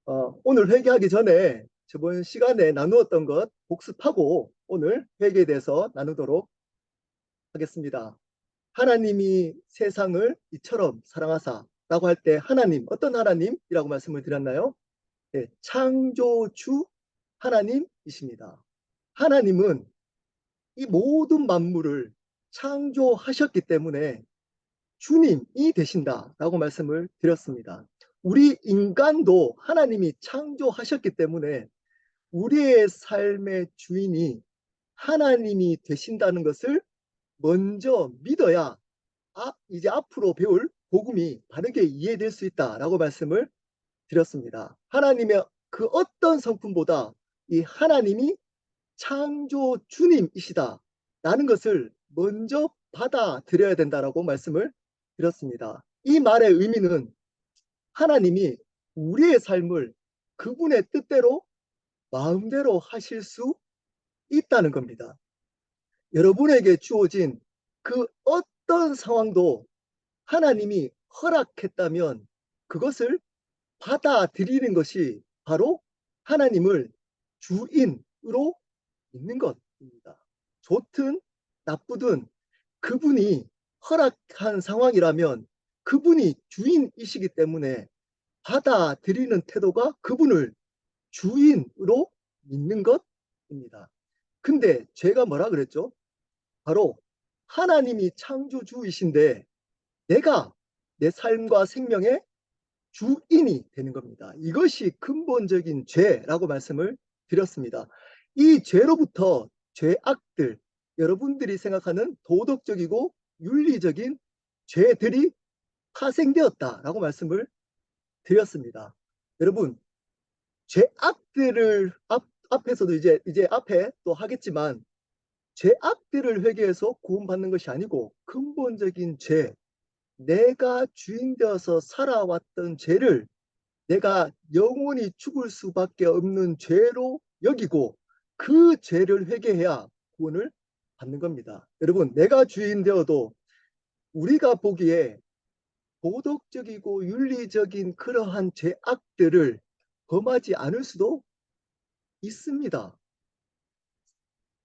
오늘 회개하기 전에 저번 시간에 나누었던 것 복습하고 오늘 회개에 대해서 나누도록 하겠습니다. 하나님이 세상을 이처럼 사랑하사 라고 할 때 하나님, 어떤 하나님이라고 말씀을 드렸나요? 네, 창조주 하나님이십니다. 하나님은 이 모든 만물을 창조하셨기 때문에 주님이 되신다라고 말씀을 드렸습니다. 우리 인간도 하나님이 창조하셨기 때문에 우리의 삶의 주인이 하나님이 되신다는 것을 먼저 믿어야 이제 앞으로 배울 복음이 바르게 이해될 수 있다라고 말씀을 드렸습니다. 하나님의 그 어떤 성품보다 이 하나님이 창조 주님이시다라는 것을 먼저 받아들여야 된다라고 말씀을 드렸습니다. 이 말의 의미는 하나님이 우리의 삶을 그분의 뜻대로 마음대로 하실 수 있다는 겁니다. 여러분에게 주어진 그 어떤 상황도 하나님이 허락했다면 그것을 받아들이는 것이 바로 하나님을 주인으로 믿는 것입니다. 좋든 나쁘든 그분이 허락한 상황이라면 그분이 주인이시기 때문에 받아들이는 태도가 그분을 주인으로 믿는 것입니다. 근데 제가 뭐라 그랬죠? 바로 하나님이 창조주이신데 내가 내 삶과 생명의 주인이 되는 겁니다. 이것이 근본적인 죄라고 말씀을 드렸습니다. 이 죄로부터 죄악들, 여러분들이 생각하는 도덕적이고 윤리적인 죄들이 파생되었다라고 말씀을 드렸습니다. 여러분, 죄악들을 앞에서도 이제 앞에 또 하겠지만 죄악들을 회개해서 구원받는 것이 아니고 근본적인 죄, 내가 주인 되어서 살아왔던 죄를 내가 영원히 죽을 수밖에 없는 죄로 여기고 그 죄를 회개해야 구원을 받는 겁니다. 여러분, 내가 주인 되어도 우리가 보기에 도덕적이고 윤리적인 그러한 죄악들을 범하지 않을 수도 있습니다.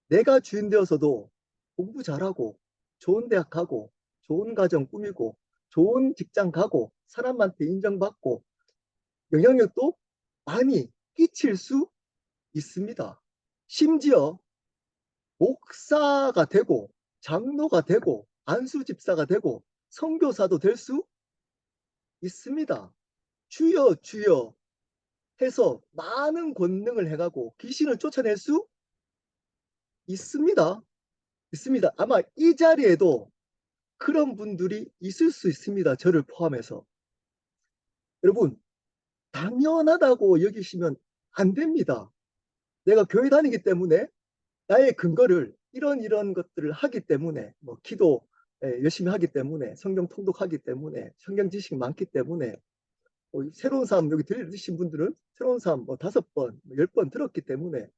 내가 주인 되어서도 공부 잘하고 좋은 대학 가고 좋은 가정 꾸미고 좋은 직장 가고 사람한테 인정받고 영향력도 많이 끼칠 수 있습니다. 심지어 목사가 되고 장로가 되고 안수집사가 되고 선교사도 될 수 있습니다. 주여 주여 해서 많은 권능을 해가고 귀신을 쫓아낼 수 있습니다. 있습니다. 아마 이 자리에도 그런 분들이 있을 수 있습니다. 저를 포함해서. 여러분, 당연하다고 여기시면 안 됩니다. 내가 교회 다니기 때문에 나의 근거를 이런 것들을 하기 때문에 뭐 기도 열심히 하기 때문에 성경 통독하기 때문에 성경 지식이 많기 때문에 새로운 삶 여기 들으신 분들은 새로운 삶 뭐 5번, 10번 들었기 때문에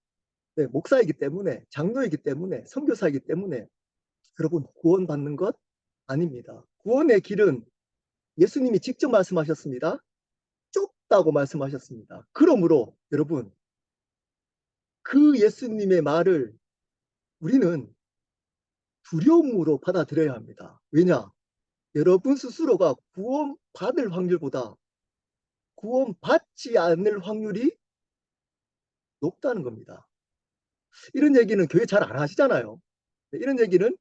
목사이기 때문에 장로이기 때문에 선교사이기 때문에 여러분 구원받는 것 아닙니다. 구원의 길은 예수님이 직접 말씀하셨습니다. 좁다고 말씀하셨습니다. 그러므로 여러분 그 예수님의 말을 우리는 두려움으로 받아들여야 합니다. 왜냐? 여러분 스스로가 구원받을 확률보다 구원받지 않을 확률이 높다는 겁니다. 이런 얘기는 교회 잘 안 하시잖아요. 이런 얘기는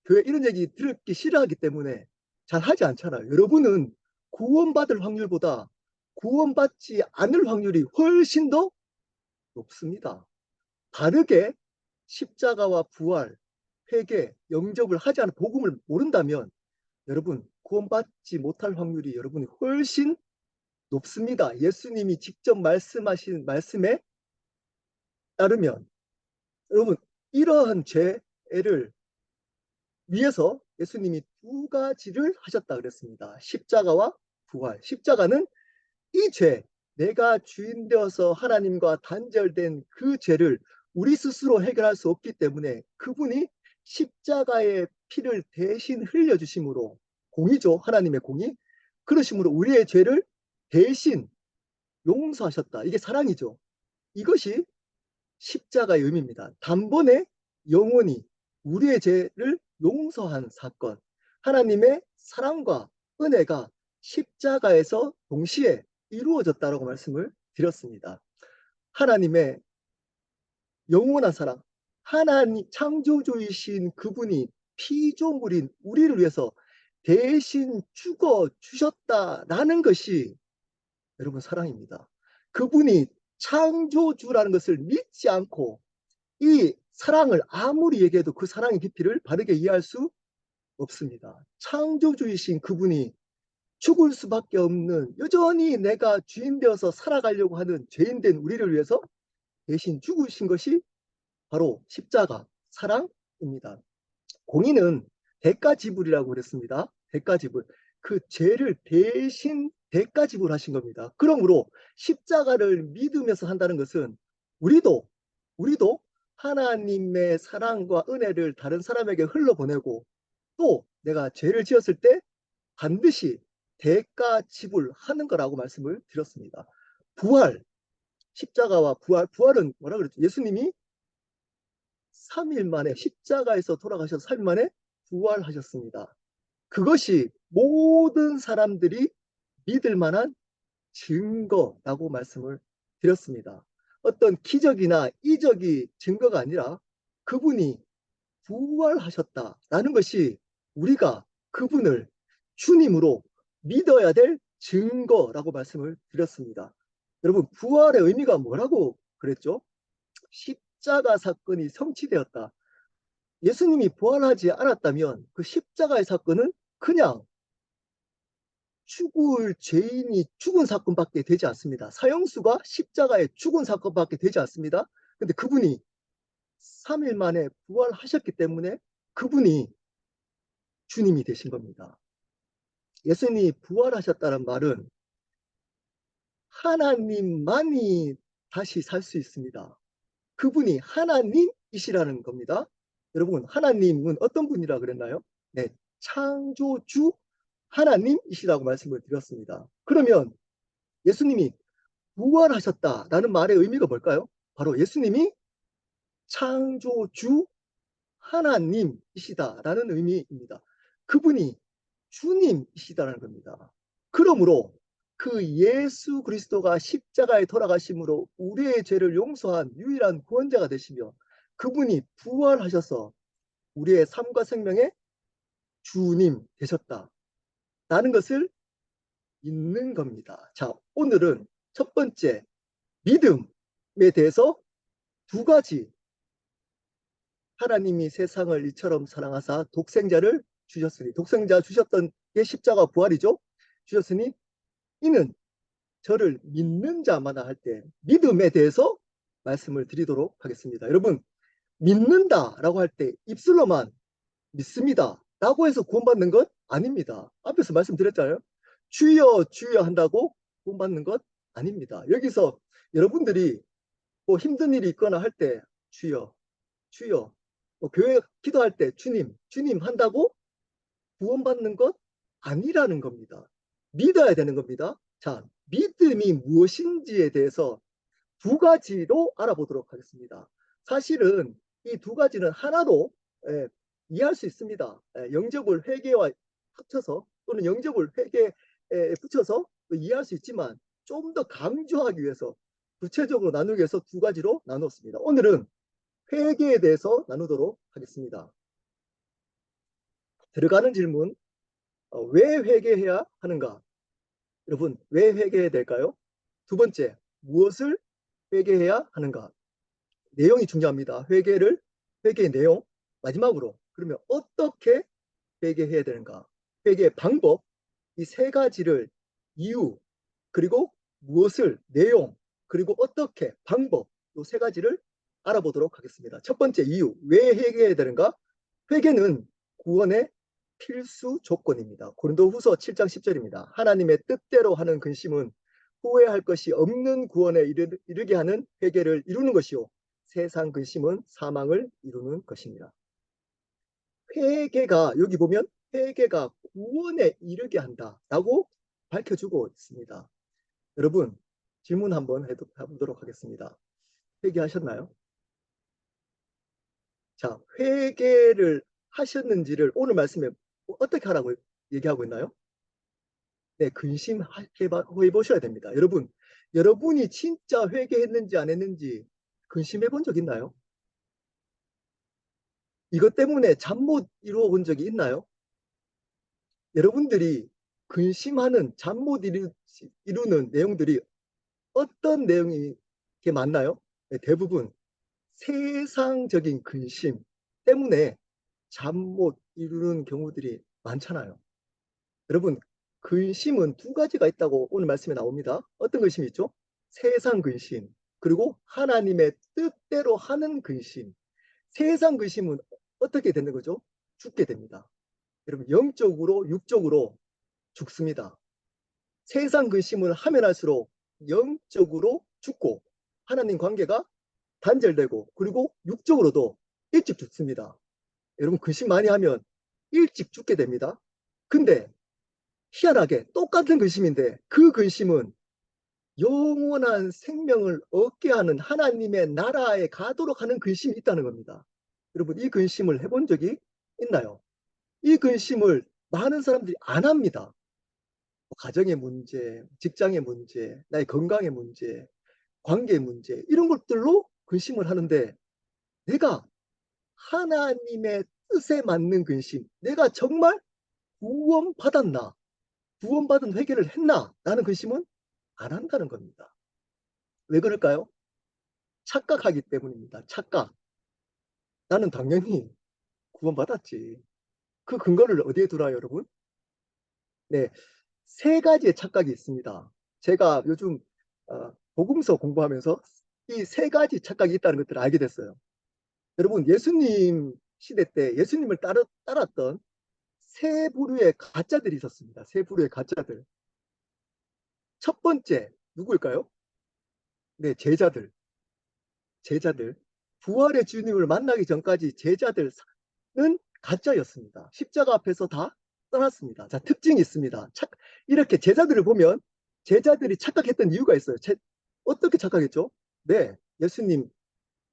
교회 이런 얘기 듣기 싫어하기 때문에 잘 하지 않잖아요. 여러분은 구원받을 확률보다 구원받지 않을 확률이 훨씬 더 높습니다. 바르게 십자가와 부활, 회개, 영접을 하지 않은 복음을 모른다면 여러분 구원받지 못할 확률이 여러분이 훨씬 높습니다. 예수님이 직접 말씀하신 말씀에 따르면 여러분 이러한 죄를 위해서 예수님이 2가지를 하셨다 그랬습니다. 십자가와 부활. 십자가는 이 죄, 내가 주인 되어서 하나님과 단절된 그 죄를 우리 스스로 해결할 수 없기 때문에 그분이 십자가의 피를 대신 흘려주심으로 공이죠. 하나님의 공이. 그러심으로 우리의 죄를 대신 용서하셨다. 이게 사랑이죠. 이것이 십자가의 의미입니다. 단번에 영원히 우리의 죄를 용서한 사건. 하나님의 사랑과 은혜가 십자가에서 동시에 이루어졌다라고 말씀을 드렸습니다. 하나님의 영원한 사랑, 하나님 창조주이신 그분이 피조물인 우리를 위해서 대신 죽어 주셨다라는 것이 여러분 사랑입니다. 그분이 창조주라는 것을 믿지 않고 이 사랑을 아무리 얘기해도 그 사랑의 깊이를 바르게 이해할 수 없습니다. 창조주이신 그분이 죽을 수밖에 없는, 여전히 내가 주인 되어서 살아가려고 하는 죄인된 우리를 위해서 대신 죽으신 것이 바로 십자가 사랑입니다. 공의는 대가 지불이라고 그랬습니다. 대가 지불. 그 죄를 대신 대가 지불하신 겁니다. 그러므로 십자가를 믿으면서 한다는 것은 우리도 하나님의 사랑과 은혜를 다른 사람에게 흘러보내고, 또 내가 죄를 지었을 때 반드시 대가 지불하는 거라고 말씀을 드렸습니다. 부활, 십자가와 부활은 뭐라 그랬죠? 예수님이 3일 만에 십자가에서 돌아가셔서 3일 만에 부활하셨습니다. 그것이 모든 사람들이 믿을 만한 증거라고 말씀을 드렸습니다. 어떤 기적이나 이적이 증거가 아니라 그분이 부활하셨다라는 것이 우리가 그분을 주님으로 믿어야 될 증거라고 말씀을 드렸습니다. 여러분, 부활의 의미가 뭐라고 그랬죠? 십자가 사건이 성취되었다. 예수님이 부활하지 않았다면 그 십자가의 사건은 그냥 죽을 죄인이 죽은 사건밖에 되지 않습니다. 사형수가 십자가에 죽은 사건밖에 되지 않습니다. 근데 그분이 3일 만에 부활하셨기 때문에 그분이 주님이 되신 겁니다. 예수님이 부활하셨다는 말은 하나님만이 다시 살 수 있습니다. 그분이 하나님이시라는 겁니다. 여러분, 하나님은 어떤 분이라 그랬나요? 네, 창조주 하나님이시라고 말씀을 드렸습니다. 그러면 예수님이 부활하셨다라는 말의 의미가 뭘까요? 바로 예수님이 창조주 하나님이시다라는 의미입니다. 그분이 주님이시다는 겁니다. 그러므로 그 예수 그리스도가 십자가에 돌아가심으로 우리의 죄를 용서한 유일한 구원자가 되시며 그분이 부활하셔서 우리의 삶과 생명의 주님 되셨다라는 것을 믿는 겁니다. 자, 오늘은 첫 번째 믿음에 대해서 두 가지, 하나님이 세상을 이처럼 사랑하사 독생자를 주셨으니, 독생자 주셨던 게 십자가 부활이죠. 주셨으니 이는 저를 믿는 자마다 할 때 믿음에 대해서 말씀을 드리도록 하겠습니다. 여러분, 믿는다라고 할 때 입술로만 믿습니다 라고 해서 구원받는 것 아닙니다. 앞에서 말씀드렸잖아요. 주여 주여 한다고 구원받는 것 아닙니다. 여기서 여러분들이 뭐 힘든 일이 있거나 할 때 주여 주여, 뭐 교회 기도할 때 주님 주님 한다고 구원받는 것 아니라는 겁니다. 믿어야 되는 겁니다. 자, 믿음이 무엇인지에 대해서 두 가지로 알아보도록 하겠습니다. 사실은 이 두 가지는 하나로 이해할 수 있습니다. 영접을 회개와 합쳐서 또는 영접을 회개에 붙여서 이해할 수 있지만 좀 더 강조하기 위해서 구체적으로 나누기 위해서 두 가지로 나눴습니다. 오늘은 회개에 대해서 나누도록 하겠습니다. 들어가는 질문, 왜 회개해야 하는가? 여러분, 왜 회개해야 될까요? 두 번째, 무엇을 회개해야 하는가? 내용이 중요합니다. 회개의 내용. 마지막으로, 그러면 어떻게 회개해야 되는가? 회개의 방법, 이 세 가지를 이유, 그리고 무엇을, 내용, 그리고 어떻게, 방법, 이 세 가지를 알아보도록 하겠습니다. 첫 번째 이유, 왜 회개해야 되는가? 회개는 구원의 필수 조건입니다. 고린도후서 7장 10절입니다. 하나님의 뜻대로 하는 근심은 후회할 것이 없는 구원에 이르게 하는 회개를 이루는 것이요 세상 근심은 사망을 이루는 것입니다. 회개가, 여기 보면 회개가 구원에 이르게 한다라고 밝혀주고 있습니다. 여러분, 질문 한번 해보도록 하겠습니다. 회개하셨나요? 자, 회개를 하셨는지를 오늘 말씀에 어떻게 하라고 얘기하고 있나요? 네, 근심해 보셔야 됩니다. 여러분이 진짜 회개했는지 안 했는지 근심해 본 적 있나요? 이것 때문에 잠 못 이루어 본 적이 있나요? 여러분들이 근심하는 잠 못 이루는 내용들이 어떤 내용이 이렇게 많나요? 네, 대부분 세상적인 근심 때문에 잠 못 이루는 경우들이 많잖아요. 여러분, 근심은 두 가지가 있다고 오늘 말씀에 나옵니다. 어떤 근심이 있죠? 세상 근심, 그리고 하나님의 뜻대로 하는 근심. 세상 근심은 어떻게 되는 거죠? 죽게 됩니다. 여러분, 영적으로, 육적으로 죽습니다. 세상 근심을 하면 할수록 영적으로 죽고 하나님 관계가 단절되고 그리고 육적으로도 일찍 죽습니다. 여러분, 근심 많이 하면 일찍 죽게 됩니다. 근데 희한하게 똑같은 근심인데 그 근심은 영원한 생명을 얻게 하는 하나님의 나라에 가도록 하는 근심이 있다는 겁니다. 여러분, 이 근심을 해본 적이 있나요? 이 근심을 많은 사람들이 안 합니다. 가정의 문제, 직장의 문제, 나의 건강의 문제, 관계의 문제, 이런 것들로 근심을 하는데 내가 하나님의 뜻에 맞는 근심, 내가 정말 구원받았나, 구원받은 회개를 했나, 라는 근심은 안 한다는 겁니다. 왜 그럴까요? 착각하기 때문입니다. 착각. 나는 당연히 구원받았지. 그 근거를 어디에 두나요, 여러분? 네, 세 가지의 착각이 있습니다. 제가 요즘 복음서 공부하면서 이 세 가지 착각이 있다는 것들을 알게 됐어요. 여러분, 예수님 시대 때 예수님을 따랐던 세 부류의 가짜들이 있었습니다. 세 부류의 가짜들. 첫 번째, 누구일까요? 네, 제자들. 제자들. 부활의 주님을 만나기 전까지 제자들은 가짜였습니다. 십자가 앞에서 다 떠났습니다. 자, 특징이 있습니다. 이렇게 제자들을 보면 제자들이 착각했던 이유가 있어요. 어떻게 착각했죠? 네, 예수님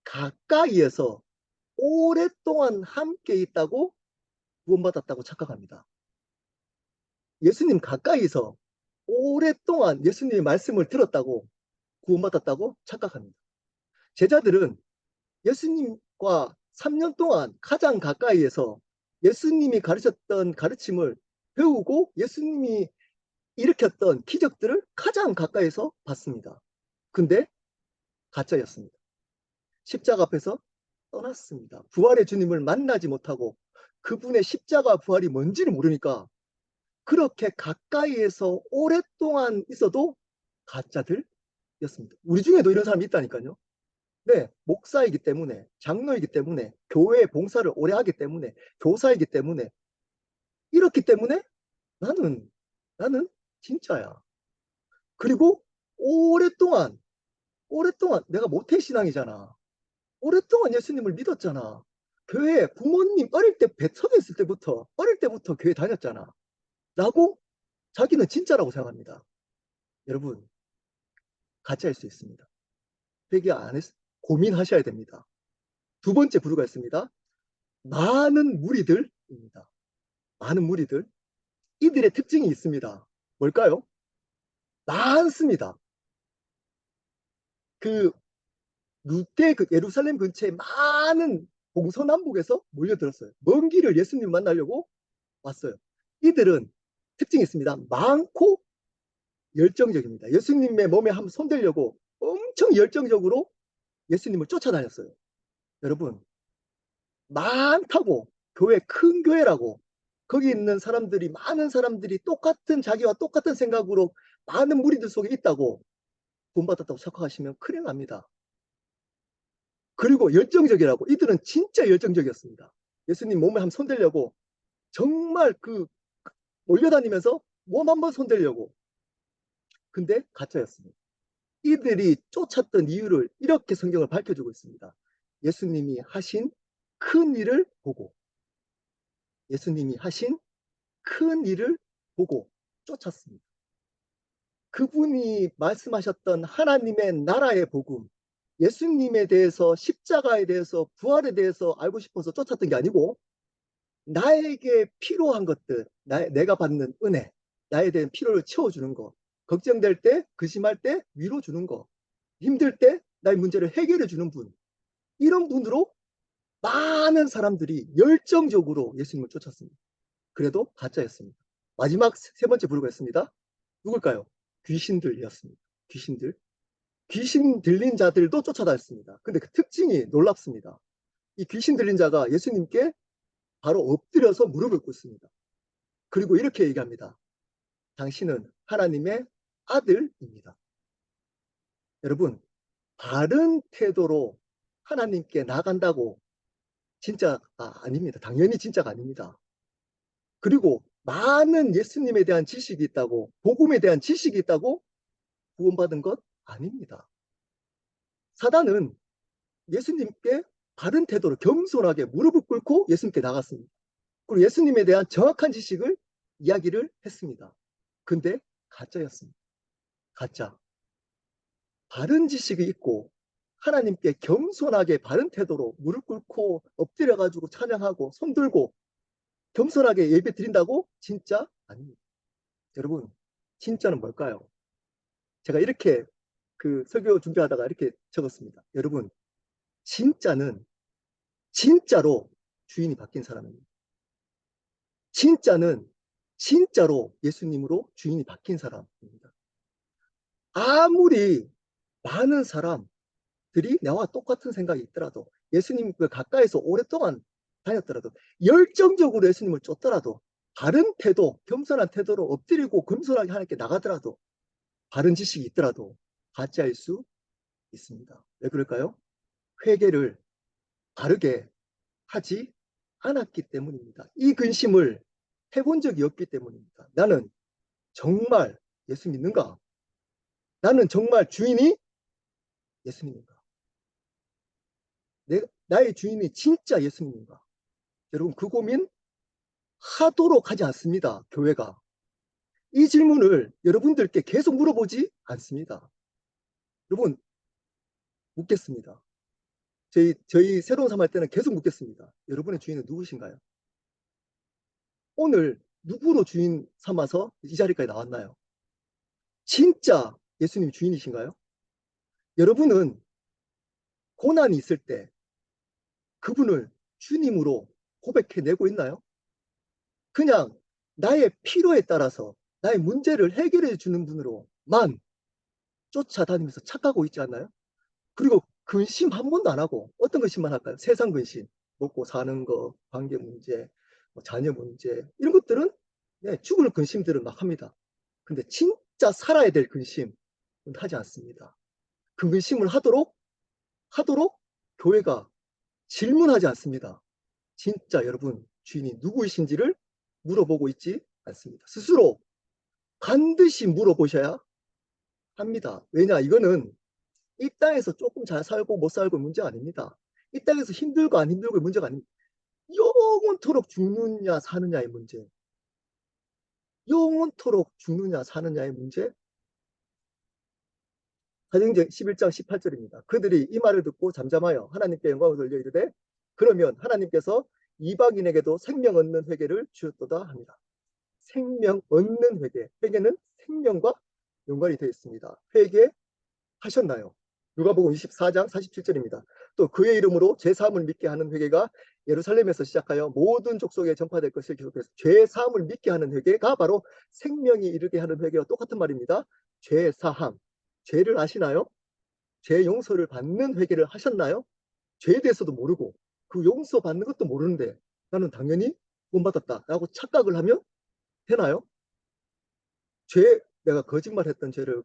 가까이에서 오랫동안 함께 있다고 구원받았다고 착각합니다. 예수님 가까이서 오랫동안 예수님의 말씀을 들었다고 구원받았다고 착각합니다. 제자들은 예수님과 3년 동안 가장 가까이에서 예수님이 가르쳤던 가르침을 배우고 예수님이 일으켰던 기적들을 가장 가까이서 봤습니다. 근데 가짜였습니다. 십자가 앞에서 떠났습니다. 부활의 주님을 만나지 못하고 그분의 십자가 부활이 뭔지를 모르니까 그렇게 가까이에서 오랫동안 있어도 가짜들이었습니다. 우리 중에도 이런 사람이 있다니까요. 네, 목사이기 때문에, 장로이기 때문에, 교회 봉사를 오래 하기 때문에, 교사이기 때문에, 이렇기 때문에 나는, 나는 진짜야. 그리고 오랫동안, 오랫동안 내가 모태신앙이잖아. 오랫동안 예수님을 믿었잖아. 교회 부모님 어릴 때 배척 있을 때부터, 어릴 때부터 교회 다녔잖아. 라고 자기는 진짜라고 생각합니다. 여러분, 가짜일 수 있습니다. 회개 안 했, 고민하셔야 됩니다. 두 번째 부류가 있습니다. 많은 무리들입니다. 많은 무리들. 이들의 특징이 있습니다. 뭘까요? 많습니다. 그 루테 그 예루살렘 근처에 많은 동서남북에서 몰려들었어요. 먼 길을 예수님 만나려고 왔어요. 이들은 특징이 있습니다. 많고 열정적입니다. 예수님의 몸에 한번 손대려고 엄청 열정적으로 예수님을 쫓아다녔어요. 여러분, 많다고 교회 큰 교회라고 거기 있는 사람들이 많은 사람들이 똑같은 자기와 똑같은 생각으로 많은 무리들 속에 있다고 구원받았다고 착각하시면 큰일 납니다. 그리고 열정적이라고 이들은 진짜 열정적이었습니다. 예수님 몸에 한번 손대려고 정말 몰려다니면서 몸 한번 손대려고. 근데 가짜였습니다. 이들이 쫓았던 이유를 이렇게 성경을 밝혀주고 있습니다. 예수님이 하신 큰 일을 보고 예수님이 하신 큰 일을 보고 쫓았습니다. 그분이 말씀하셨던 하나님의 나라의 복음, 예수님에 대해서, 십자가에 대해서, 부활에 대해서 알고 싶어서 쫓았던 게 아니고 나에게 필요한 것들, 내가 받는 은혜, 나에 대한 필요를 채워주는 거, 걱정될 때, 근심할 때 위로 주는 거, 힘들 때 나의 문제를 해결해 주는 분, 이런 분으로 많은 사람들이 열정적으로 예수님을 쫓았습니다. 그래도 가짜였습니다. 마지막 세 번째 부류가 있습니다. 누굴까요? 귀신들이었습니다. 귀신들. 귀신 들린 자들도 쫓아다녔습니다. 근데 그 특징이 놀랍습니다. 이 귀신 들린 자가 예수님께 바로 엎드려서 무릎을 꿇습니다. 그리고 이렇게 얘기합니다. 당신은 하나님의 아들입니다. 여러분, 바른 태도로 하나님께 나간다고 진짜가 아닙니다. 당연히 진짜가 아닙니다. 그리고 많은 예수님에 대한 지식이 있다고, 복음에 대한 지식이 있다고 구원받은 것 아닙니다. 사단은 예수님께 바른 태도로 겸손하게 무릎을 꿇고 예수님께 나갔습니다. 그리고 예수님에 대한 정확한 지식을 이야기를 했습니다. 근데 가짜였습니다. 가짜. 바른 지식이 있고 하나님께 겸손하게 바른 태도로 무릎 꿇고 엎드려가지고 찬양하고 손 들고 겸손하게 예배 드린다고? 진짜 아닙니다. 여러분, 진짜는 뭘까요? 제가 이렇게 그 설교 준비하다가 이렇게 적었습니다. 여러분, 진짜는 진짜로 주인이 바뀐 사람입니다. 진짜는 진짜로 예수님으로 주인이 바뀐 사람입니다. 아무리 많은 사람들이 나와 똑같은 생각이 있더라도, 예수님을 가까이서 오랫동안 다녔더라도, 열정적으로 예수님을 쫓더라도, 바른 태도, 겸손한 태도로 엎드리고 겸손하게 하나님께 나가더라도, 바른 지식이 있더라도 가짜일 수 있습니다. 왜 그럴까요? 회개를 바르게 하지 않았기 때문입니다. 이 근심을 해본 적이 없기 때문입니다. 나는 정말 예수 믿는가? 나는 정말 주인이 예수님인가? 나의 주인이 진짜 예수님인가? 여러분, 그 고민 하도록 하지 않습니다. 교회가. 이 질문을 여러분들께 계속 물어보지 않습니다. 여러분, 묻겠습니다. 저희 새로운 삶 할 때는 계속 묻겠습니다. 여러분의 주인은 누구신가요? 오늘 누구로 주인 삼아서 이 자리까지 나왔나요? 진짜 예수님 주인이신가요? 여러분은 고난이 있을 때 그분을 주님으로 고백해내고 있나요? 그냥 나의 필요에 따라서 나의 문제를 해결해 주는 분으로만 쫓아다니면서 착각하고 있지 않나요? 그리고 근심 한 번도 안 하고 어떤 근심만 할까요? 세상 근심, 먹고 사는 거, 관계 문제, 자녀 문제, 이런 것들은 죽을 근심들은 막 합니다. 근데 진짜 살아야 될 근심은 하지 않습니다. 그 근심을 하도록 교회가 질문하지 않습니다. 진짜 여러분 주인이 누구이신지를 물어보고 있지 않습니다. 스스로 반드시 물어보셔야 합니다. 왜냐, 이거는 이 땅에서 조금 잘 살고 못 살고 문제가 아닙니다. 이 땅에서 힘들고 안 힘들고 문제가 아닙니다. 영원토록 죽느냐 사느냐의 문제. 영원토록 죽느냐 사느냐의 문제. 사도행전 11장 18절입니다. 그들이 이 말을 듣고 잠잠하여 하나님께 영광을 돌려 이르되 그러면 하나님께서 이방인에게도 생명 얻는 회개를 주셨도다 합니다. 생명 얻는 회개. 회개는 생명과 연관이 되어 있습니다. 회개하셨나요? 누가복음 24장 47절입니다. 또 그의 이름으로 죄사함을 믿게 하는 회개가 예루살렘에서 시작하여 모든 족속에 전파될 것을 기록해서 죄사함을 믿게 하는 회개가 바로 생명이 이르게 하는 회개와 똑같은 말입니다. 죄사함. 죄를 아시나요? 죄 용서를 받는 회개를 하셨나요? 죄에 대해서도 모르고 그 용서 받는 것도 모르는데 나는 당연히 구원받았다라고 착각을 하면 되나요? 내가 거짓말했던 죄를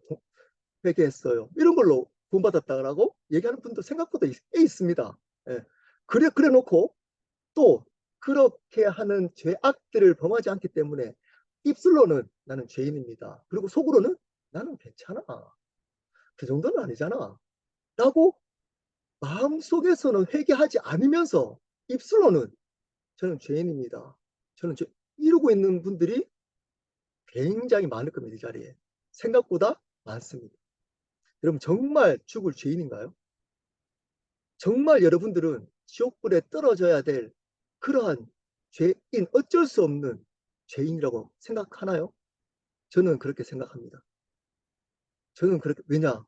회개했어요. 이런 걸로 구원받았다라고 얘기하는 분도 생각보다 있습니다. 예. 그래 놓고 또 그렇게 하는 죄악들을 범하지 않기 때문에 입술로는 나는 죄인입니다. 그리고 속으로는 나는 괜찮아. 그 정도는 아니잖아. 라고 마음속에서는 회개하지 않으면서 입술로는 저는 죄인입니다. 이러고 있는 분들이 굉장히 많을 겁니다. 이 자리에. 생각보다 많습니다. 여러분 정말 죽을 죄인인가요? 정말 여러분들은 지옥불에 떨어져야 될 그러한 죄인, 어쩔 수 없는 죄인이라고 생각하나요? 저는 그렇게 생각합니다. 저는 그렇게, 왜냐?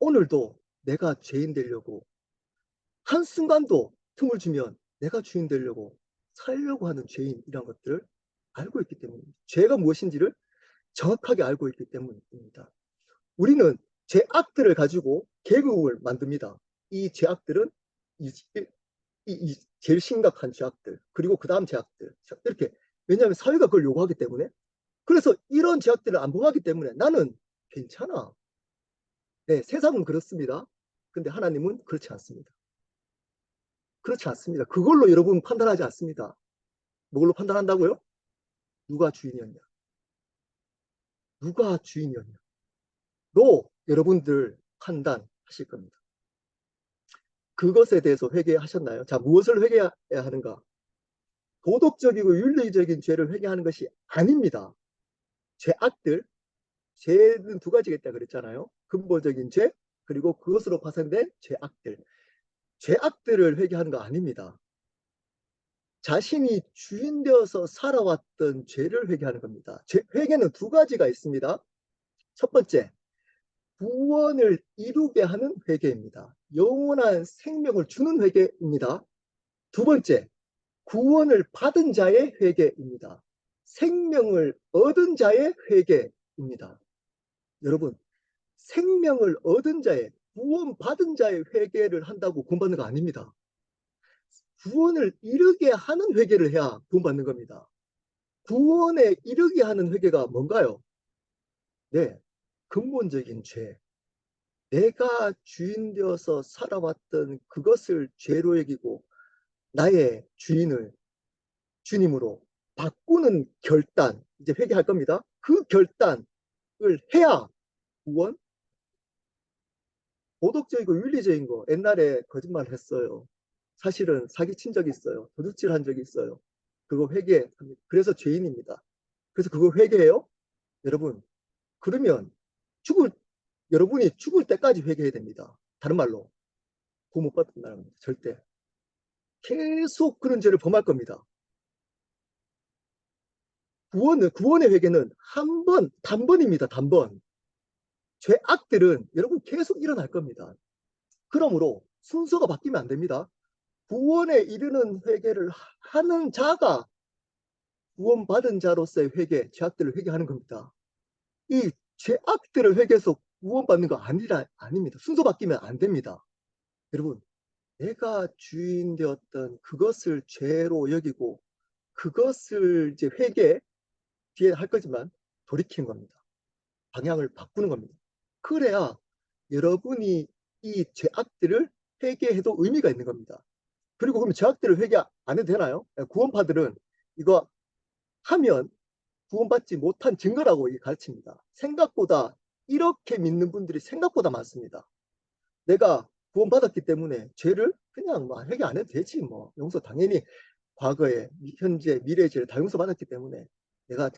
오늘도 내가 죄인 되려고 한순간도 틈을 주면 내가 주인 되려고 살려고 하는 죄인이란 것들을 알고 있기 때문입니다. 죄가 무엇인지를 정확하게 알고 있기 때문입니다. 우리는 죄악들을 가지고 계급을 만듭니다. 이 죄악들은 제일 심각한 죄악들, 그리고 그 다음 죄악들, 이렇게. 왜냐하면 사회가 그걸 요구하기 때문에. 그래서 이런 죄악들을 안 범하기 때문에 나는 괜찮아. 네, 세상은 그렇습니다. 근데 하나님은 그렇지 않습니다. 그렇지 않습니다. 그걸로 여러분 판단하지 않습니다. 뭐걸로 판단한다고요? 누가 주인이었냐? 누가 주인이었냐? 로 여러분들 판단하실 겁니다. 그것에 대해서 회개하셨나요? 자, 무엇을 회개해야 하는가? 도덕적이고 윤리적인 죄를 회개하는 것이 아닙니다. 죄악들, 죄는 두 가지가 있다 그랬잖아요. 근본적인 죄, 그리고 그것으로 파생된 죄악들. 죄악들을 회개하는 거 아닙니다. 자신이 주인 되어서 살아왔던 죄를 회개하는 겁니다. 회개는 두 가지가 있습니다. 첫 번째, 구원을 이루게 하는 회개입니다. 영원한 생명을 주는 회개입니다. 두 번째, 구원을 받은 자의 회개입니다. 생명을 얻은 자의 회개입니다. 여러분, 생명을 얻은 자의, 구원받은 자의 회개를 한다고 구원받는 거 아닙니다. 구원을 이루게 하는 회개를 해야 구원받는 겁니다. 구원에 이르게 하는 회개가 뭔가요? 네, 근본적인 죄. 내가 주인 되어서 살아왔던 그것을 죄로 여기고 나의 주인을 주님으로 바꾸는 결단, 이제 회개할 겁니다. 그 결단을 해야 구원? 도덕적이고 윤리적인 거, 옛날에 거짓말 했어요. 사실은 사기친 적이 있어요. 도둑질 한 적이 있어요. 그거 회개합니다. 그래서 죄인입니다. 그래서 그거 회개해요? 여러분, 그러면 죽을, 여러분이 죽을 때까지 회개해야 됩니다. 다른 말로, 구원 못 받는다는 겁니다. 절대. 계속 그런 죄를 범할 겁니다. 구원의 회개는 한 번, 단번입니다. 단번. 죄악들은 여러분 계속 일어날 겁니다. 그러므로 순서가 바뀌면 안 됩니다. 구원에 이르는 회개를 하는 자가 구원받은 자로서의 회개, 죄악들을 회개하는 겁니다. 이 죄악들을 회개해서 구원받는 거 아닙니다. 순서 바뀌면 안 됩니다. 여러분, 내가 주인 되었던 그것을 죄로 여기고 그것을 이제 회개 뒤에 할 거지만 돌이키는 겁니다. 방향을 바꾸는 겁니다. 그래야 여러분이 이 죄악들을 회개해도 의미가 있는 겁니다. 그리고 그러면 죄악들을 회개 안 해도 되나요? 구원파들은 이거 하면 구원받지 못한 증거라고 가르칩니다. 생각보다 이렇게 믿는 분들이 생각보다 많습니다. 내가 구원받았기 때문에 죄를 그냥 뭐 회개 안 해도 되지 뭐 용서 당연히 과거에 현재 미래의 죄를 다 용서받았기 때문에 내가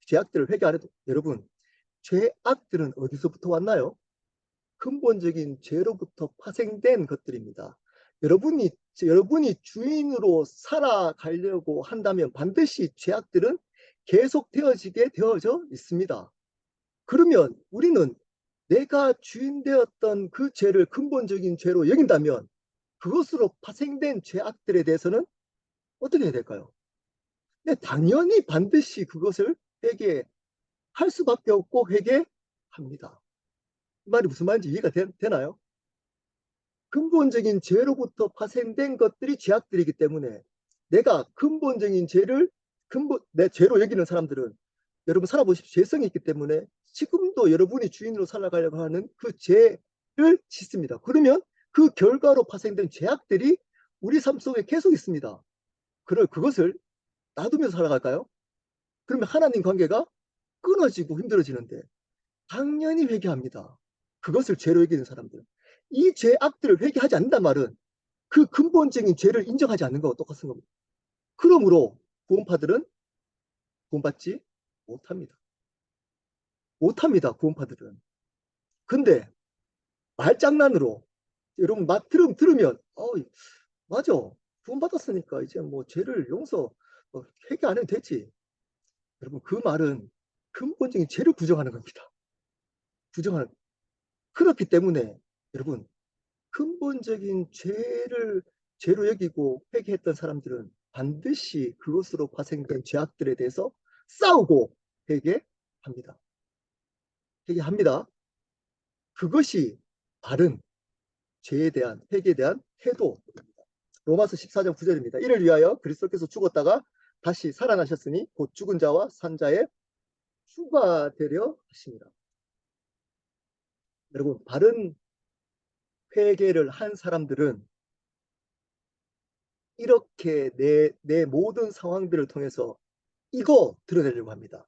죄악들을 회개 안 해도. 여러분, 죄악들은 어디서부터 왔나요? 근본적인 죄로부터 파생된 것들입니다. 여러분이 주인으로 살아가려고 한다면 반드시 죄악들은 계속 되어져 있습니다. 그러면 우리는 내가 주인 되었던 그 죄를 근본적인 죄로 여긴다면 그것으로 파생된 죄악들에 대해서는 어떻게 해야 될까요? 네, 당연히 반드시 그것을 회개할 수밖에 없고 회개합니다. 이 말이 무슨 말인지 이해가 되나요? 근본적인 죄로부터 파생된 것들이 죄악들이기 때문에 내가 근본적인 죄를 내 죄로 여기는 사람들은 여러분 살아보십시오. 죄성이 있기 때문에 지금도 여러분이 주인으로 살아가려고 하는 그 죄를 짓습니다. 그러면 그 결과로 파생된 죄악들이 우리 삶 속에 계속 있습니다. 그것을 놔두면서 살아갈까요? 그러면 하나님 관계가 끊어지고 힘들어지는데 당연히 회개합니다. 그것을 죄로 여기는 사람들. 이 죄악들을 회개하지 않는단 말은 그 근본적인 죄를 인정하지 않는 거와 똑같은 겁니다. 그러므로 구원파들은 구원받지 못합니다. 못합니다. 구원파들은. 근데 말장난으로 여러분 들으면 맞아. 구원받았으니까 이제 뭐 죄를 회개 안 해도 되지. 여러분 그 말은 근본적인 죄를 부정하는 겁니다. 부정하는. 그렇기 때문에 여러분 근본적인 죄로 여기고 회개했던 사람들은 반드시 그것으로 발생된 죄악들에 대해서 싸우고 회개합니다. 회개합니다. 그것이 바른 죄에 대한 회개에 대한 태도입니다. 로마서 14장 9절입니다. 이를 위하여 그리스도께서 죽었다가 다시 살아나셨으니 곧 죽은 자와 산 자의 주가 되려 하십니다. 여러분 바른 회개를 한 사람들은 이렇게 내 모든 상황들을 통해서 이거 드러내려고 합니다.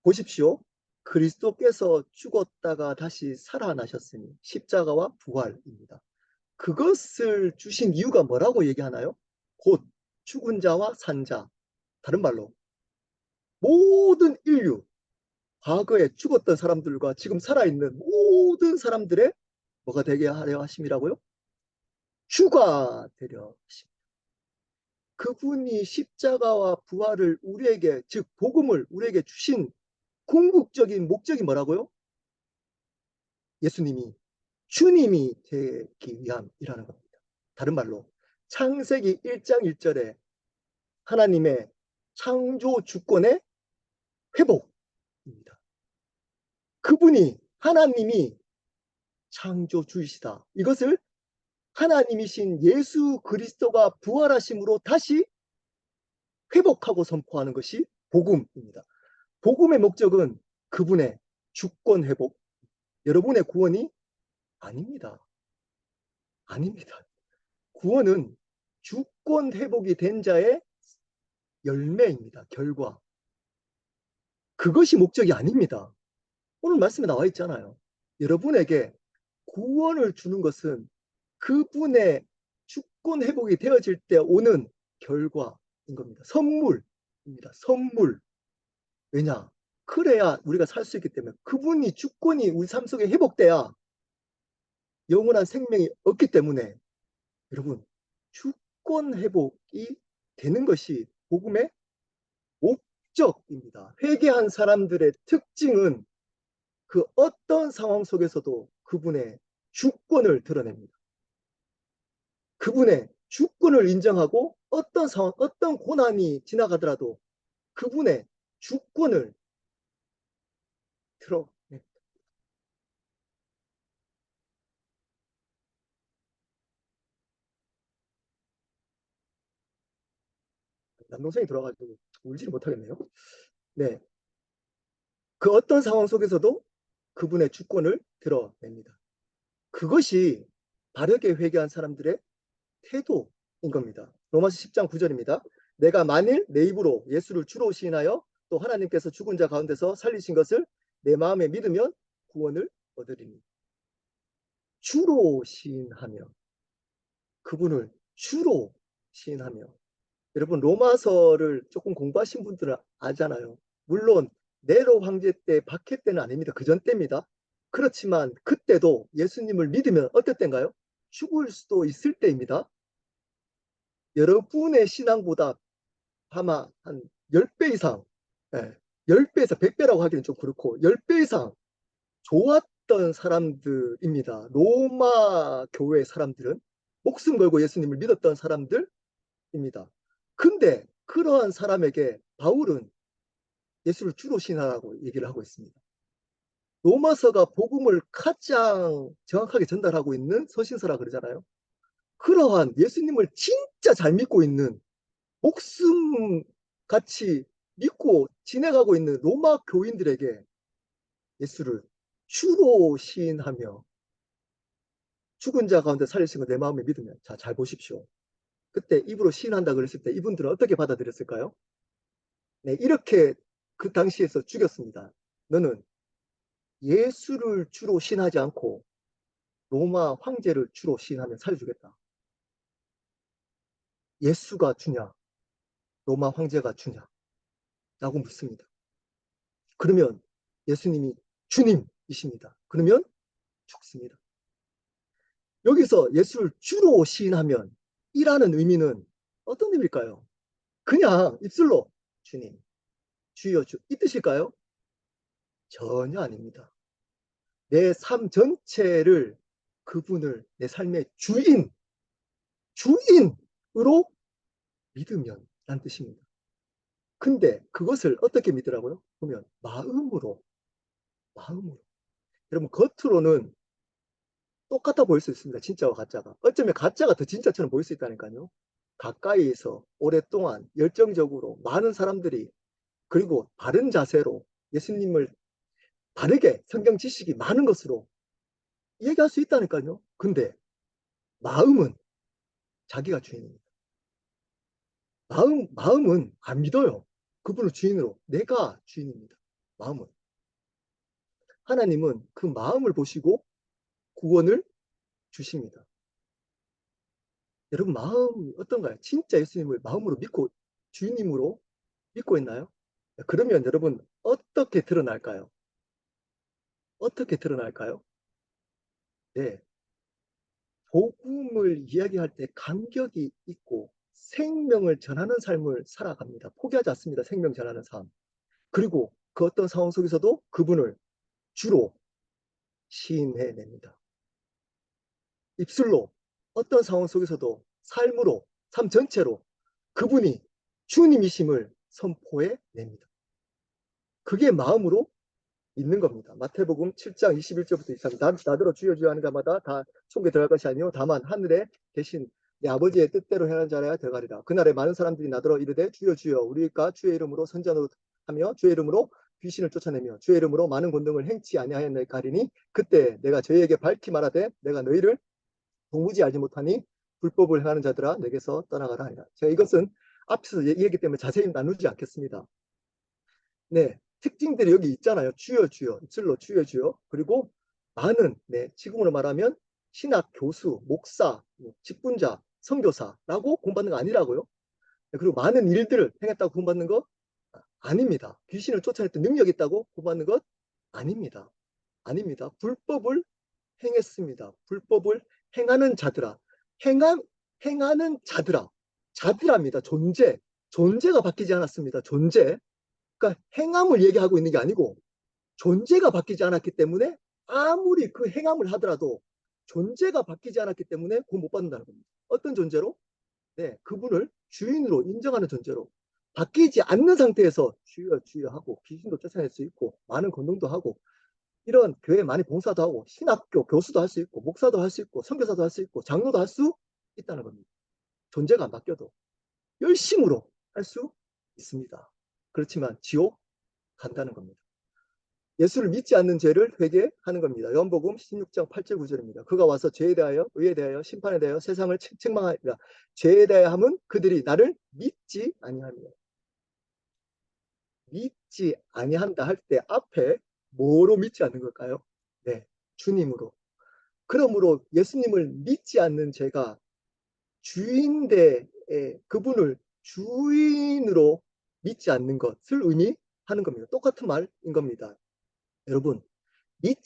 보십시오. 그리스도께서 죽었다가 다시 살아나셨으니 십자가와 부활입니다. 그것을 주신 이유가 뭐라고 얘기하나요? 곧 죽은 자와 산 자. 다른 말로 모든 인류, 과거에 죽었던 사람들과 지금 살아있는 모든 사람들의 뭐가 되게 하려 하심이라고요? 주가 되려 하십니다. 그분이 십자가와 부활을 우리에게, 즉 복음을 우리에게 주신 궁극적인 목적이 뭐라고요? 예수님이 주님이 되기 위함이라는 겁니다. 다른 말로 창세기 1장 1절에 하나님의 창조 주권의 회복입니다. 그분이 하나님이 창조주이시다. 이것을 하나님이신 예수 그리스도가 부활하심으로 다시 회복하고 선포하는 것이 복음입니다. 복음의 목적은 그분의 주권 회복, 여러분의 구원이 아닙니다. 아닙니다. 구원은 주권 회복이 된 자의 열매입니다. 결과. 그것이 목적이 아닙니다. 오늘 말씀에 나와 있잖아요. 여러분에게 구원을 주는 것은 그분의 주권 회복이 되어질 때 오는 결과인 겁니다. 선물입니다. 선물. 왜냐? 그래야 우리가 살 수 있기 때문에 그분이 주권이 우리 삶 속에 회복돼야 영원한 생명이 없기 때문에 여러분 주권 회복이 되는 것이 복음의 목적입니다. 회개한 사람들의 특징은 그 어떤 상황 속에서도 그분의 주권을 드러냅니다. 그분의 주권을 인정하고 어떤 상황, 어떤 고난이 지나가더라도 그분의 주권을 드러냅니다. 남동생이 돌아가지고 울지를 못하겠네요. 네, 그 어떤 상황 속에서도 그분의 주권을 드러냅니다. 그것이 바르게 회개한 사람들의 태도인 겁니다. 로마서 10장 9절입니다. 내가 만일 내 입으로 예수를 주로 시인하여 또 하나님께서 죽은 자 가운데서 살리신 것을 내 마음에 믿으면 구원을 얻으리니. 주로 시인하며, 그분을 주로 시인하며. 여러분 로마서를 조금 공부하신 분들은 아잖아요. 물론 네로 황제 때 박해 때는 아닙니다. 그전 때입니다. 그렇지만 그때도 예수님을 믿으면 어떨 때인가요? 죽을 수도 있을 때입니다. 여러분의 신앙보다 아마 한 10배 이상, 10배에서 100배라고 하기는 좀 그렇고 10배 이상 좋았던 사람들입니다. 로마 교회 사람들은 목숨 걸고 예수님을 믿었던 사람들입니다. 근데 그러한 사람에게 바울은 예수를 주로 신하라고 얘기를 하고 있습니다. 로마서가 복음을 가장 정확하게 전달하고 있는 서신서라 그러잖아요. 그러한 예수님을 진짜 잘 믿고 있는 목숨같이 믿고 지내가고 있는 로마 교인들에게 예수를 주로 시인하며 죽은 자 가운데 살리신 거 내 마음에 믿으면 자, 잘 보십시오. 그때 입으로 시인한다 그랬을 때 이분들은 어떻게 받아들였을까요? 네, 이렇게 그 당시에서 죽였습니다. 너는 예수를 주로 시인하지 않고 로마 황제를 주로 시인하면 살려주겠다. 예수가 주냐? 로마 황제가 주냐? 라고 묻습니다. 그러면 예수님이 주님이십니다. 그러면 죽습니다. 여기서 예수를 주로 시인하면 이라는 의미는 어떤 의미일까요? 그냥 입술로 주님, 주여 주, 이 뜻일까요? 전혀 아닙니다. 내 삶 전체를 그분을 내 삶의 주인으로 믿으면 라는 뜻입니다. 근데 그것을 어떻게 믿으라고요? 보면 마음으로. 여러분 겉으로는 똑같아 보일 수 있습니다. 진짜와 가짜가. 어쩌면 가짜가 더 진짜처럼 보일 수 있다니까요. 가까이에서 오랫동안 열정적으로 많은 사람들이 그리고 바른 자세로 예수님을 바르게 성경 지식이 많은 것으로 얘기할 수 있다니까요. 근데 마음은 자기가 주인입니다. 마음은 안 믿어요. 그분을 주인으로. 내가 주인입니다. 마음은. 하나님은 그 마음을 보시고 구원을 주십니다. 여러분 마음이 어떤가요? 진짜 예수님을 마음으로 믿고 주인님으로 믿고 있나요? 그러면 여러분 어떻게 드러날까요? 어떻게 드러날까요? 네. 복음을 이야기할 때 감격이 있고 생명을 전하는 삶을 살아갑니다. 포기하지 않습니다. 생명 전하는 삶. 그리고 그 어떤 상황 속에서도 그분을 주로 시인해냅니다. 입술로 어떤 상황 속에서도 삶으로, 삶 전체로 그분이 주님이심을 선포해냅니다. 그게 마음으로 있는 겁니다. 마태복음 7장 21절부터 23절. 나더러 주여 주여 하는 자마다 다 천국에 들어갈 것이 아니요 다만 하늘에 계신 내 아버지의 뜻대로 행하는 자라야 들어가리라. 그날에 많은 사람들이 나더러 이르되 주여 주여 우리가 주의 이름으로 선지자로 하며 주의 이름으로 귀신을 쫓아내며 주의 이름으로 많은 권능을 행치 아니하였나이까 하리니 그때 내가 저희에게 밝히 말하되 내가 너희를 도무지 알지 못하니 불법을 행하는 자들아 내게서 떠나가라 하리라. 제가 이것은 앞에서 얘기했기 때문에 자세히 나누지 않겠습니다. 네, 특징들이 여기 있잖아요. 주여 주여, 입술로 주여 주여. 그리고 많은, 네, 지금으로 말하면 신학 교수, 목사, 직분자, 선교사라고 구원받는 거 아니라고요. 네, 그리고 많은 일들을 행했다고 구원받는 거 아닙니다. 귀신을 쫓아냈던 능력이 있다고 구원받는 것 아닙니다. 아닙니다. 불법을 행했습니다. 불법을 행하는 자들아. 행하는 자들아. 자들아입니다. 존재가 바뀌지 않았습니다. 존재. 그러니까 행함을 얘기하고 있는 게 아니고 존재가 바뀌지 않았기 때문에 아무리 그 행함을 하더라도 존재가 바뀌지 않았기 때문에 구원 못 받는다는 겁니다. 어떤 존재로? 네, 그분을 주인으로 인정하는 존재로 바뀌지 않는 상태에서 주여 주여 하고 귀신도 쫓아낼 수 있고 많은 권능도 하고 이런 교회 많이 봉사도 하고 신학교 교수도 할 수 있고 목사도 할 수 있고 선교사도 할 수 있고 장로도 할 수 있다는 겁니다. 존재가 안 바뀌어도 열심으로 할 수 있습니다. 그렇지만 지옥 간다는 겁니다. 예수를 믿지 않는 죄를 회개하는 겁니다. 요한복음 16장 8절 9절입니다. 그가 와서 죄에 대하여 의에 대하여 심판에 대하여 세상을 책망하리라. 죄에 대하여 함은 그들이 나를 믿지 아니하며 믿지 아니한다 할 때 앞에 뭐로 믿지 않는 걸까요? 네, 주님으로. 그러므로 예수님을 믿지 않는 죄가 주인대 그분을 주인으로 믿지 않는 것을 의미하는 겁니다. 똑같은 말인 겁니다. 여러분,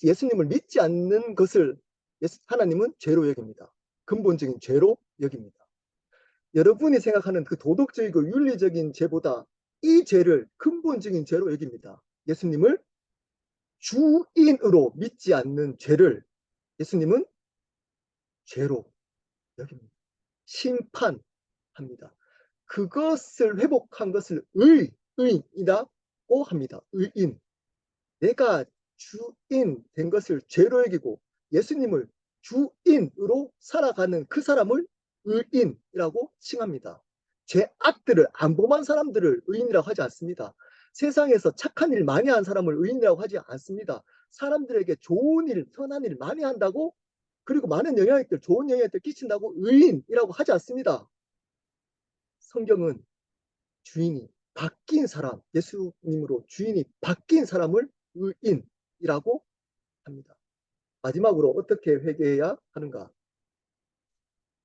예수님을 믿지 않는 것을 하나님은 죄로 여깁니다. 근본적인 죄로 여깁니다. 여러분이 생각하는 그 도덕적이고 윤리적인 죄보다 이 죄를 근본적인 죄로 여깁니다. 예수님을 주인으로 믿지 않는 죄를 예수님은 죄로 여깁니다. 심판합니다. 그것을 회복한 것을 의인이라고 합니다. 의인. 내가 주인 된 것을 죄로 여기고 예수님을 주인으로 살아가는 그 사람을 의인이라고 칭합니다. 죄악들을 안 범한 사람들을 의인이라고 하지 않습니다. 세상에서 착한 일 많이 한 사람을 의인이라고 하지 않습니다. 사람들에게 좋은 일, 선한 일 많이 한다고 그리고 많은 영향력들, 좋은 영향력들 끼친다고 의인이라고 하지 않습니다. 성경은 주인이 바뀐 사람, 예수님으로 주인이 바뀐 사람을 의인이라고 합니다. 마지막으로 어떻게 회개해야 하는가?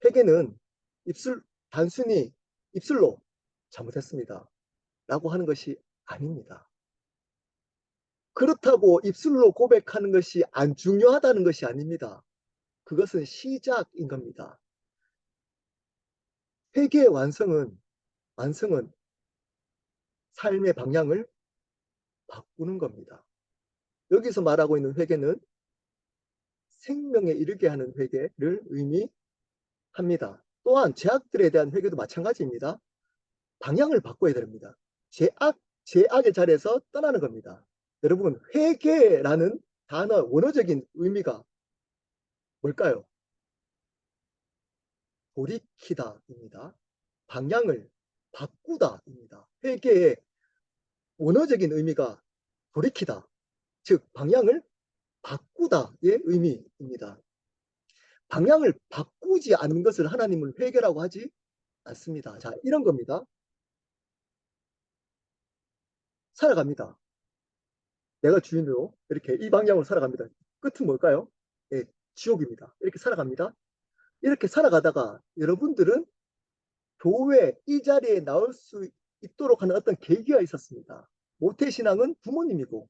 회개는 단순히 입술로 잘못했습니다. 라고 하는 것이 아닙니다. 그렇다고 입술로 고백하는 것이 안 중요하다는 것이 아닙니다. 그것은 시작인 겁니다. 회개의 완성은 삶의 방향을 바꾸는 겁니다. 여기서 말하고 있는 회개는 생명에 이르게 하는 회개를 의미합니다. 또한 죄악들에 대한 회개도 마찬가지입니다. 방향을 바꿔야 됩니다. 죄악의 자리에서 떠나는 겁니다. 여러분, 회개라는 단어 원어적인 의미가 뭘까요? 돌이키다입니다. 방향을 바꾸다입니다. 회개의 원어적인 의미가 돌이키다, 즉 방향을 바꾸다의 의미입니다. 방향을 바꾸지 않는 것을 하나님은 회개라고 하지 않습니다. 자, 이런 겁니다. 살아갑니다. 내가 주인으로 이렇게 이 방향으로 살아갑니다. 끝은 뭘까요? 예, 지옥입니다. 이렇게 살아갑니다. 이렇게 살아가다가 여러분들은 교회 이 자리에 나올 수 있도록 하는 어떤 계기가 있었습니다. 모태신앙은 부모님이고,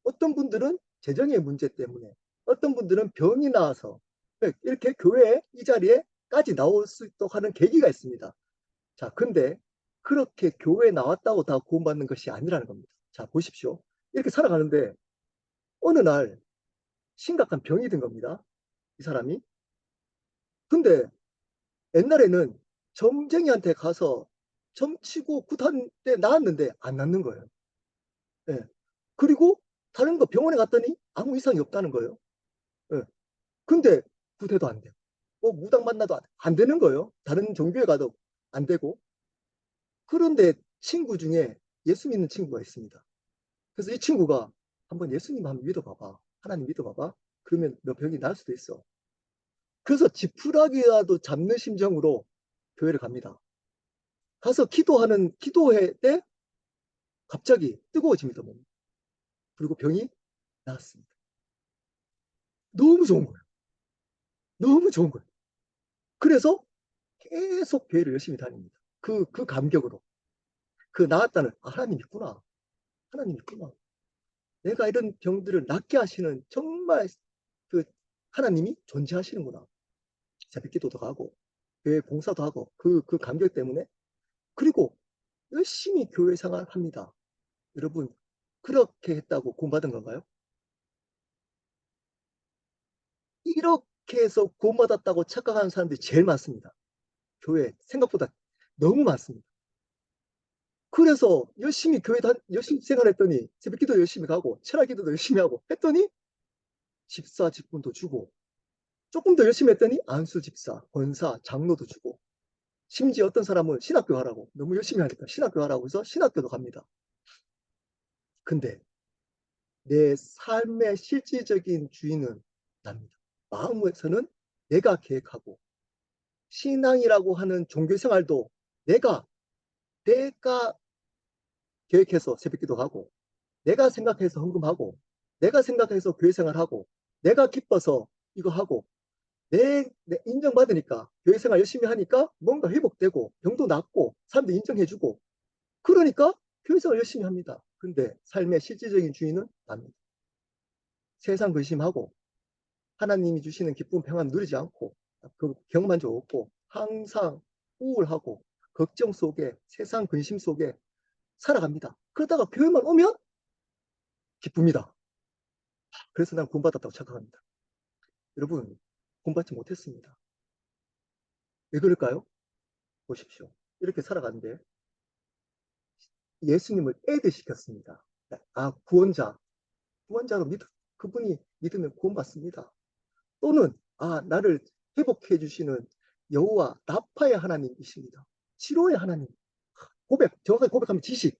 어떤 분들은 재정의 문제 때문에, 어떤 분들은 병이 나와서 이렇게 교회 이 자리에까지 나올 수 있도록 하는 계기가 있습니다. 자, 근데 그렇게 교회에 나왔다고 다 구원받는 것이 아니라는 겁니다. 자, 보십시오. 이렇게 살아가는데 어느 날 심각한 병이 든 겁니다. 이 사람이. 근데 옛날에는 점쟁이한테 가서 점치고 굿한 때 나았는데 안 낫는 거예요. 예. 그리고 다른 거 병원에 갔더니 아무 이상이 없다는 거예요. 예. 근데 굿해도 안 돼요. 뭐 무당 만나도 안 되는 거예요. 다른 종교에 가도 안 되고. 그런데 친구 중에 예수 믿는 친구가 있습니다. 그래서 이 친구가 한번 예수님 한번 믿어봐봐. 하나님 믿어봐봐. 그러면 너 병이 나을 수도 있어. 그래서 지푸라기라도 잡는 심정으로 교회를 갑니다. 가서 기도회 때 갑자기 뜨거워집니다. 몸이. 그리고 병이 나았습니다. 너무 좋은 거예요. 너무 좋은 거예요. 그래서 계속 교회를 열심히 다닙니다. 그 감격으로. 그 나았다는, 아, 하나님 있구나. 하나님 있구나. 내가 이런 병들을 낫게 하시는 정말 그 하나님이 존재하시는구나. 새벽 기도도 하고, 교회 봉사도 하고, 그 감격 때문에. 그리고 열심히 교회 생활합니다. 여러분, 그렇게 했다고 구원받은 건가요? 이렇게 해서 구원받았다고 착각하는 사람들이 제일 많습니다. 교회 생각보다 너무 많습니다. 그래서 열심히 생활했더니 새벽기도 열심히 가고 철학기도도 열심히 하고 했더니 집사 직분도 주고 조금 더 열심히 했더니 안수 집사, 권사, 장로도 주고 심지어 어떤 사람은 신학교 가라고 너무 열심히 하니까 신학교 가라고 해서 신학교도 갑니다. 근데 내 삶의 실질적인 주인은 납니다. 마음에서는 내가 계획하고 신앙이라고 하는 종교 생활도 내가 계획해서 새벽기도 하고 내가 생각해서 헌금하고 내가 생각해서 교회 생활하고 내가 기뻐서 이거 하고 내 인정받으니까 교회 생활 열심히 하니까 뭔가 회복되고 병도 낫고 사람들 인정해주고 그러니까 교회 생활 열심히 합니다. 근데 삶의 실질적인 주인은 납니다. 세상 근심하고 하나님이 주시는 기쁨 평안 누리지 않고 그 경만족 없고 항상 우울하고 걱정 속에 세상 근심 속에 살아갑니다. 그러다가 교회만 오면 기쁩니다. 그래서 난 구원받았다고 착각합니다. 여러분, 구원받지 못했습니다. 왜 그럴까요? 보십시오. 이렇게 살아가는데 예수님을 애대시켰습니다. 아, 구원자로 그분이 믿으면 구원받습니다. 또는 아, 나를 회복해 주시는 여호와 라파의 하나님이십니다. 치료의 하나님. 정확하게 고백하면 지식.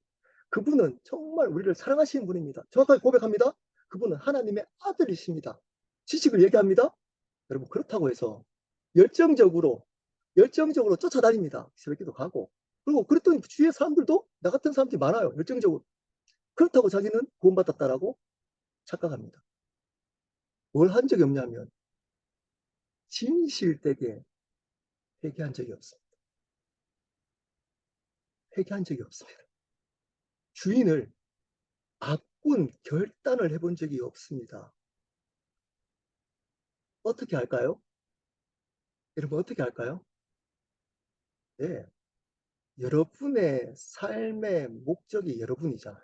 그분은 정말 우리를 사랑하시는 분입니다. 정확하게 고백합니다. 그분은 하나님의 아들이십니다. 지식을 얘기합니다. 여러분, 그렇다고 해서 열정적으로 쫓아다닙니다. 새벽기도 가고. 그리고 그랬더니 주위의 사람들도 나 같은 사람들이 많아요. 열정적으로. 그렇다고 자기는 구원받았다라고 착각합니다. 뭘 한 적이 없냐면 진실되게 회개한 적이 없습니다. 회개한 적이 없습니다. 주인을 분 결단을 해본 적이 없습니다. 어떻게 할까요? 여러분 어떻게 할까요? 네, 여러분의 삶의 목적이 여러분이잖아요.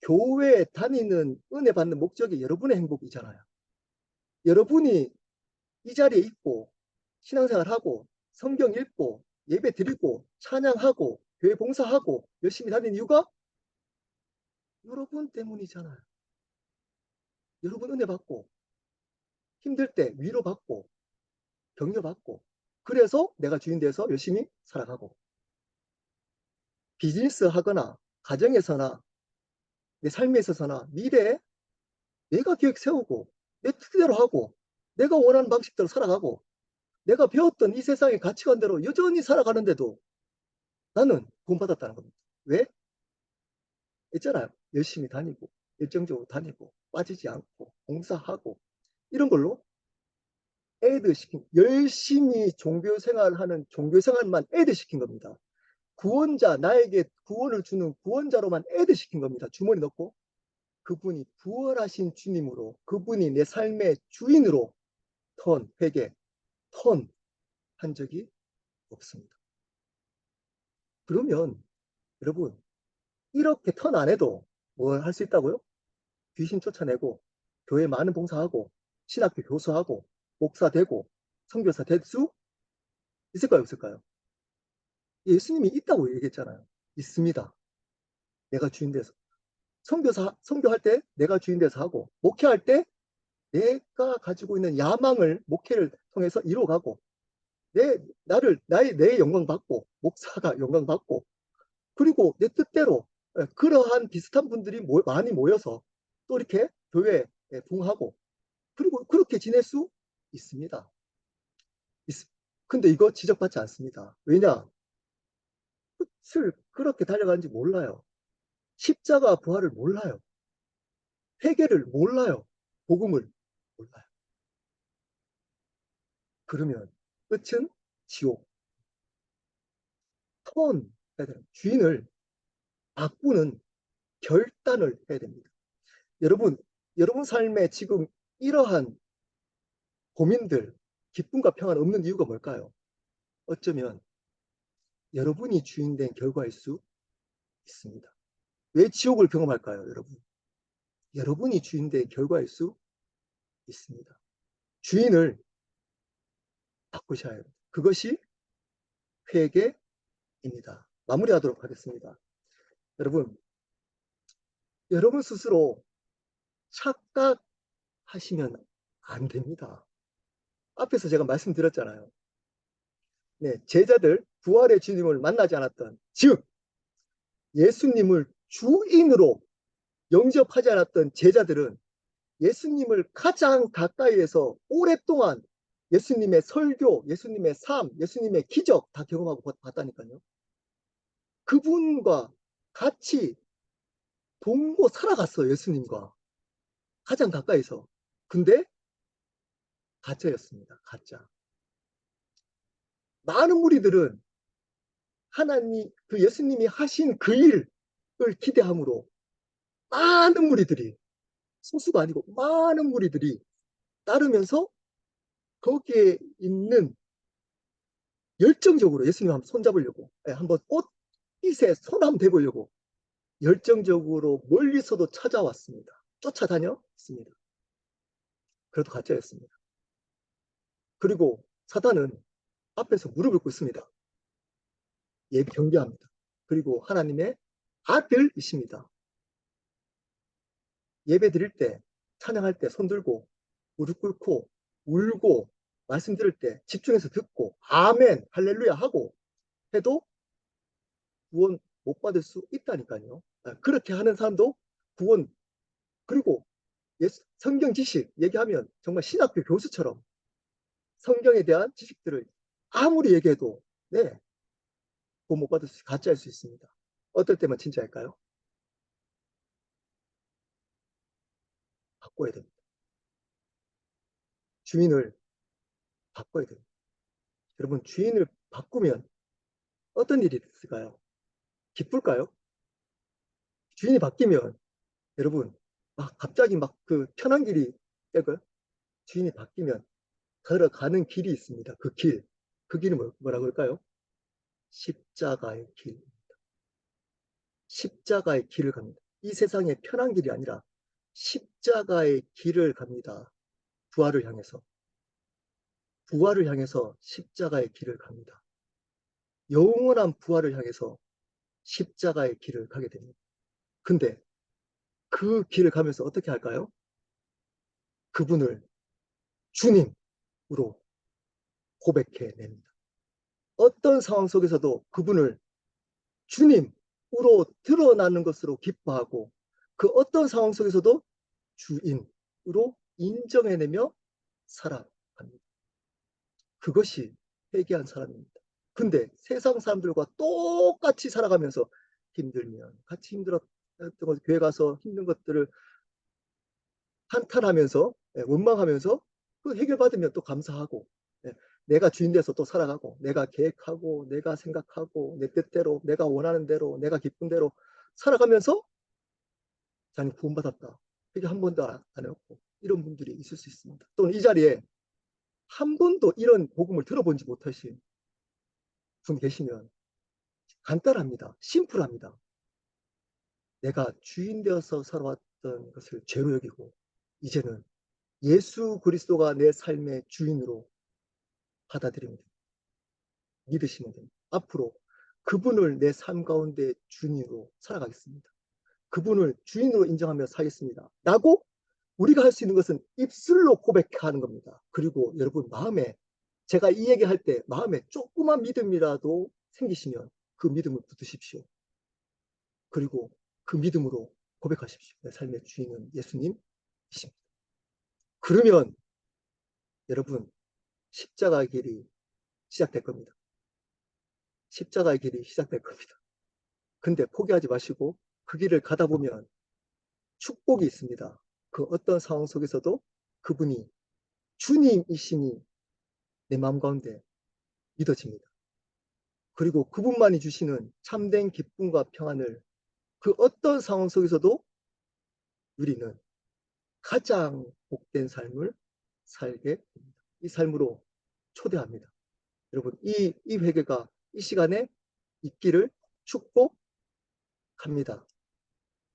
교회 다니는 은혜 받는 목적이 여러분의 행복이잖아요. 여러분이 이 자리에 있고 신앙생활하고 성경 읽고 예배 드리고 찬양하고 교회 봉사하고 열심히 다니는 이유가 여러분 때문이잖아요. 여러분 은혜 받고 힘들 때 위로받고 격려받고 그래서 내가 주인 돼서 열심히 살아가고 비즈니스 하거나 가정에서나 내 삶에 있어서나 미래에 내가 계획 세우고 내 뜻대로 하고 내가 원하는 방식대로 살아가고 내가 배웠던 이 세상의 가치관대로 여전히 살아가는데도 나는 구원받았다는 겁니다. 왜? 있잖아요. 열심히 다니고 열정적으로 다니고 빠지지 않고 봉사하고 이런 걸로 애드 시킨 열심히 종교 생활하는 종교 생활만 애드 시킨 겁니다. 구원자 나에게 구원을 주는 구원자로만 애드 시킨 겁니다. 주머니 넣고 그분이 부활하신 주님으로 그분이 내 삶의 주인으로 회개 한 적이 없습니다. 그러면 여러분 이렇게 안 해도 뭘 할 수 있다고요? 귀신 쫓아내고 교회 많은 봉사하고 신학교 교수하고 목사 되고 선교사 될 수 있을까요? 없을까요? 예수님이 있다고 얘기했잖아요. 있습니다. 내가 주인 돼서. 선교할 때 내가 주인 돼서 하고 목회할 때 내가 가지고 있는 야망을 목회를 통해서 이루어가고 내 영광 받고 목사가 영광 받고 그리고 내 뜻대로 그러한 비슷한 분들이 많이 모여서 또 이렇게 교회에 부흥하고 그리고 그렇게 지낼 수 있습니다. 근데 이거 지적받지 않습니다. 왜냐? 끝을 그렇게 달려가는지 몰라요. 십자가 부활을 몰라요. 회개를 몰라요. 복음을 몰라요. 그러면 끝은 지옥. 해야 돼요. 주인을 바꾸는 결단을 해야 됩니다. 여러분 삶에 지금 이러한 고민들, 기쁨과 평안 없는 이유가 뭘까요? 어쩌면 여러분이 주인된 결과일 수 있습니다. 왜 지옥을 경험할까요, 여러분? 여러분이 주인된 결과일 수 있습니다. 주인을 바꾸셔야 해요. 그것이 회개입니다. 마무리하도록 하겠습니다. 여러분 스스로 착각하시면 안 됩니다. 앞에서 제가 말씀드렸잖아요. 네, 제자들 부활의 주님을 만나지 않았던 즉 예수님을 주인으로 영접하지 않았던 제자들은 예수님을 가장 가까이에서 오랫동안 예수님의 설교, 예수님의 삶, 예수님의 기적 다 경험하고 봤다니까요. 그분과 같이 동거 살아갔어요. 예수님과 가장 가까이서. 근데 가짜였습니다. 가짜. 많은 무리들은 예수님이 하신 그 일을 기대함으로 많은 무리들이 소수가 아니고 많은 무리들이 따르면서 거기에 있는 열정적으로 예수님 한번 손잡으려고 한번 꽃빛에 손 한번 대보려고 열정적으로 멀리서도 찾아왔습니다. 쫓아다녔습니다. 그래도 가짜였습니다. 그리고 사단은 앞에서 무릎을 꿇습니다. 예비 경계합니다. 그리고 하나님의 아들이십니다. 예배 드릴 때 찬양할 때 손 들고 무릎 꿇고 울고 말씀 들을 때 집중해서 듣고 아멘 할렐루야 하고 해도 구원 못 받을 수 있다니까요. 그렇게 하는 사람도 구원 그리고 성경 지식 얘기하면 정말 신학교 교수처럼 성경에 대한 지식들을 아무리 얘기해도 네, 구원 못 받을 수 가짜일 수 있습니다. 어떨 때만 진짜일까요? 바꿔야 됩니다. 주인을 바꿔야 됩니다. 여러분 주인을 바꾸면 어떤 일이 있을까요? 기쁠까요? 주인이 바뀌면 여러분, 갑자기 막 그 편한 길이 그 주인이 바뀌면 걸어가는 길이 있습니다. 그 길. 그 길은 뭐라 그럴까요? 십자가의 길. 십자가의 길을 갑니다. 이 세상에 편한 길이 아니라 십자가의 길을 갑니다. 부활을 향해서. 부활을 향해서 십자가의 길을 갑니다. 영원한 부활을 향해서 십자가의 길을 가게 됩니다. 근데 그 길을 가면서 어떻게 할까요? 그분을 주님으로 고백해냅니다. 어떤 상황 속에서도 그분을 주님으로 드러나는 것으로 기뻐하고 그 어떤 상황 속에서도 주인으로 인정해내며 살아갑니다. 그것이 회개한 사람입니다. 근데 세상 사람들과 똑같이 살아가면서 힘들면 같이 힘들었던 것, 교회 가서 힘든 것들을 한탄하면서 원망하면서 그 해결받으면 또 감사하고 내가 주인 돼서 또 살아가고 내가 계획하고 내가 생각하고 내 뜻대로 내가 원하는 대로 내가 기쁜 대로 살아가면서 자기 구원받았다. 그게 한 번도 안 해왔고 이런 분들이 있을 수 있습니다. 또는 이 자리에 한 번도 이런 복음을 들어본지 못하신 분 계시면 간단합니다. 심플합니다. 내가 주인 되어서 살아왔던 것을 죄로 여기고 이제는 예수 그리스도가 내 삶의 주인으로 받아들이면 됩니다. 믿으시면 됩니다. 앞으로 그분을 내 삶 가운데 주인으로 살아가겠습니다. 그분을 주인으로 인정하며 살겠습니다. 라고 우리가 할 수 있는 것은 입술로 고백하는 겁니다. 그리고 여러분 마음에 제가 이 얘기할 때 마음에 조그만 믿음이라도 생기시면 그 믿음을 붙드십시오. 그리고 그 믿음으로 고백하십시오. 내 삶의 주인은 예수님이십니다. 그러면 여러분 십자가의 길이 시작될 겁니다. 십자가의 길이 시작될 겁니다. 근데 포기하지 마시고 그 길을 가다 보면 축복이 있습니다. 그 어떤 상황 속에서도 그분이 주님이심이 내 마음 가운데 믿어집니다. 그리고 그분만이 주시는 참된 기쁨과 평안을 그 어떤 상황 속에서도 우리는 가장 복된 삶을 살게 됩니다. 이 삶으로 초대합니다. 여러분, 이 회개가 이 시간에 있기를 축복합니다.